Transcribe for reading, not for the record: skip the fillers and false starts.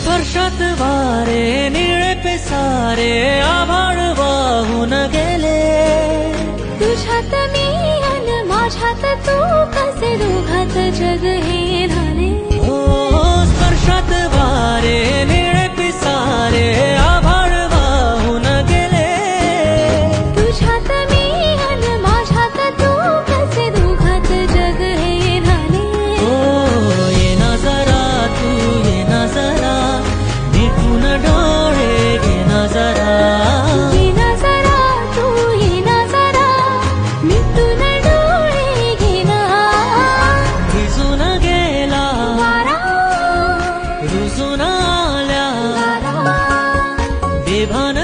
स्पर्शात वारे निळे पेसारे आभाळ वाहून गेले तुझ्यात मी अन माझ्यात तू कसे दोघात जग हे झाले स्पर्शात वारे निळे पिसारे आभाळ वाहून गेले तुझ्यात मी अन माझ्यात तू कसे दोघात जग हे झाले ये ना जरा तू ये ना जरा निघून डोळे घे ना जरा ये ना जरा तू ये ना जरा मिटून डोळे घे ना भिजून गेला वारा रुजून आल्या वारा बेभान